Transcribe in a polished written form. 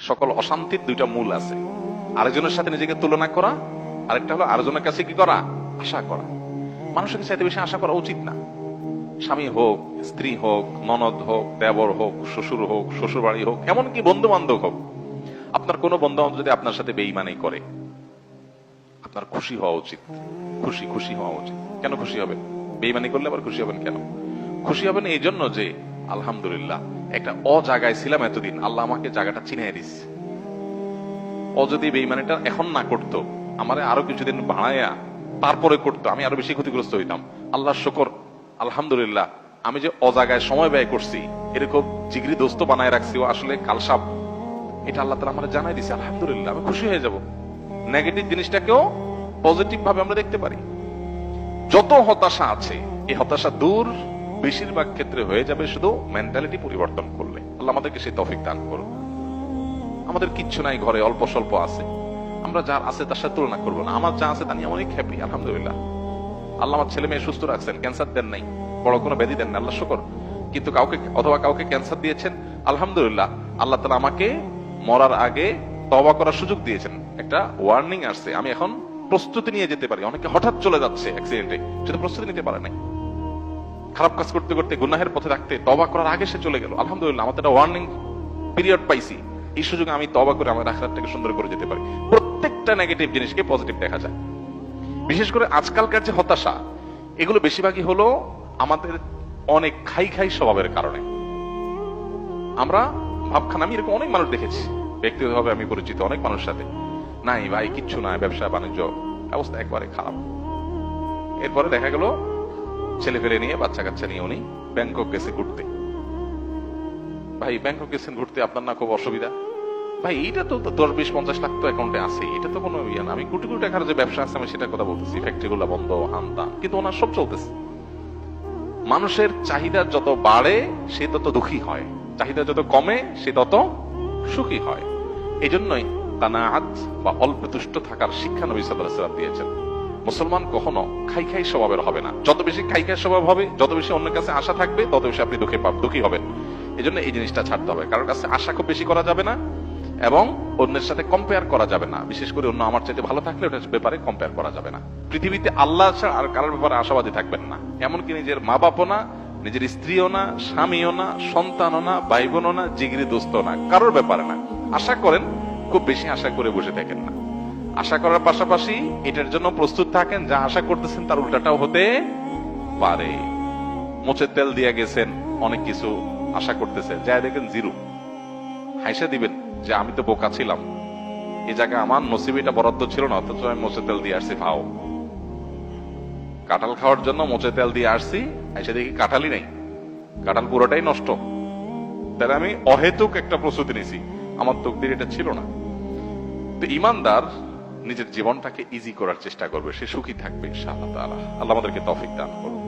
সকল অশান্তির দুইটা মূল আছে, আরেকজনের সাথে নিজেকে তুলনা করা, আরেকটা হলো আরেকজনের কাছে কি করা, আশা করা। মানুষের চাইতে বেশি আশা করা উচিত না। স্বামী হোক, স্ত্রী হোক, ননদ হোক, দেবর হোক, শ্বশুর হোক, শ্বশুর বাড়ি হোক, এমনকি বন্ধু বান্ধব হোক, আপনার কোনো বন্ধু বান্ধব যদি আপনার সাথে বেঈমানি করে, আপনার খুশি হওয়া উচিত। খুশি হওয়া উচিত। কেন খুশি হবেন? বেঈমানি করলে আবার খুশি হবেন কেন? খুশি হবেন এই জন্য যে আলহামদুলিল্লাহ একটা জায়গায় ছিলাম এতদিন, আল্লাহ আমাকে জায়গাটা চিনিয়ে দিস। যদি বেঈমানিটা এখন না করতো, আমারে আরো কিছুদিন বাড়াইয়া তারপরে করতো, আমি আরো বেশি ক্ষতিগ্রস্ত হইতাম। আল্লাহ শুকর, আলহামদুলিল্লাহ আমি যে জায়গায় সময় ব্যয় করছি, এরকম জিগরি দোস্ত বানায় রাখছি, ও আসলে কালসাপ, এটা আল্লাহ তাআলা আমার জানাই দিছে। আলহামদুলিল্লাহ, আমি খুশি হয়ে যাব। নেগেটিভ জিনিসটাকেও পজিটিভ ভাবে আমরা দেখতে পারি। যত হতাশা আছে, এই হতাশা দূর বেশিরভাগ ক্ষেত্রে হয়ে যাবে শুধু মেন্টালিটি পরিবর্তন করলে। আল্লাহ আমাদেরকে সেই তৌফিক দান করুন। আমাদের কিচ্ছু নাই, ঘরে অল্প স্বল্প আছে, আমরা যার আছে তার সাথে তুলনা করবো না। আমার যা আছে তা নিয়ে অনেক হ্যাপি, আলহামদুলিল্লাহ। আল্লাহ আমার ছেলে মেয়ে সুস্থ রাখছেন, ক্যান্সার দেন নাই, বড় কোনো ব্যাধি দেন না, আল্লাহ শুকর। কিন্তু কাউকে ক্যান্সার দিয়েছেন, আলহামদুলিল্লাহ আল্লাহ তাআলা আমাকে মরার আগে তওবা করার সুযোগ দিয়েছেন। একটা ওয়ার্নিং আসছে, আমি এখন প্রস্তুতি নিয়ে যেতে পারি। অনেকে হঠাৎ চলে যাচ্ছে অ্যাক্সিডেন্টে, সেটা প্রস্তুতি নিতে পারে নাই। খারাপ কাজ করতে করতে গুনাহের পথে থাকতে তওবা করার আগে সে চলে গেল। আলহামদুলিল্লাহ আমাদের একটা ওয়ার্নিং পিরিয়ড পাইছি, এই সুযোগে আমি তওবা করে আমার আখিরাতটাকে সুন্দর করে যেতে পারি। প্রত্যেকটা নেগেটিভ জিনিসকে পজিটিভ দেখা যায়। বিশেষ করে আজকালকার যে হতাশা, এগুলো বেশিরভাগই হলো আমাদের অনেক খাই স্বভাবের কারণে। আমরা ভাবখান, আমি এরকম অনেক মানুষ দেখেছি ব্যক্তিগতভাবে, আমি পরিচিত অনেক মানুষের সাথে, নাই ভাই কিচ্ছু নাই, ব্যবসা বাণিজ্য অবস্থা একবারে খারাপ। এরপরে দেখা গেল ছেলে ফেলে নিয়ে, বাচ্চা কাচ্চা নিয়ে উনি ব্যাংকক গেছে ঘুরতে। ভাই ব্যাংকক গেছেন ঘুরতে, আপনার না খুব অসুবিধা? ভাই এইটা তো 10-20-50 লাখ তো অ্যাকাউন্টে আছে, এটা তো কোনো ইয়ে না। আমি কোটি কোটি টাকার যে ব্যবসা আছে আমি সেটা কথা বলতেছি, ফ্যাক্টরি গুলা বন্ধ, হানতাম, কিন্তু ওনার সব চলতেছে। মানুষের চাহিদা যত বাড়ে সে তত দুঃখী হয়, চাহিদা যত কমে সে তত সুখী হয়। এই জন্যই কানাআত বা অল্প তুষ্ট থাকার শিক্ষা নবী সাল্লাল্লাহু আলাইহি ওয়াসাল্লাম দিয়েছেন। মুসলমান কখনো খাই স্বভাবের হবে না। যত বেশি খাই স্বভাব হবে, যত বেশি অন্যের কাছে আশা থাকবে, তত বেশি আপনি দুঃখী হবেন। এই জন্য এই জিনিসটা ছাড়তে হবে। কারোর কাছে আশা খুব বেশি করা যাবে না, এবং অন্যের সাথে কম্পেয়ার করা যাবে না। বিশেষ করে অন্য আমার চাইতে ভালো থাকলে ওটার ব্যাপারে কম্পেয়ার করা যাবে না। পৃথিবীতে আল্লাহ ছাড়া আর কারোর ব্যাপারে আশাবাদী থাকবেন না। এমনকি নিজের মা বাপও না, নিজের স্ত্রীও না, স্বামীও না, সন্তানও না, ভাই বোনও না, জিগরি দোস্ত না, কারোর ব্যাপারে না। আশা করেন, খুব বেশি আশা করে বসে থাকেন না। আশা করার পাশাপাশি এটার জন্য প্রস্তুত থাকেন, যা আশা করতেছেন তার উল্টাটাও হতে পারে। মোচের তেল দিয়ে গেছেন, অনেক কিছু আশা করতেছেন, যা দেখেন জিরো। হাইসা দিবেন যে আমি তো বোকা ছিলাম, এই জায়গায় আমার নসিবে এটা বরাদ্দ ছিল না, অথচ আমি মোচের তেল দিয়ে আসছি। ভাও, কাঁঠাল খাওয়ার জন্য মোচের তেল দিয়ে আসছি, হাইসা দেখি কাঁঠালই নাই, কাঁঠাল পুরোটাই নষ্ট। তাহলে আমি অহেতুক একটা প্রস্তুতি নিছি, আমার তকদির এটা ছিল না। তো ইমানদার নিজের জীবনটাকে ইজি করার চেষ্টা করবে, সে সুখী থাকবে ইনশাআল্লাহ তাআলা। আল্লাহ আমাদেরকে তৌফিক দান করুন।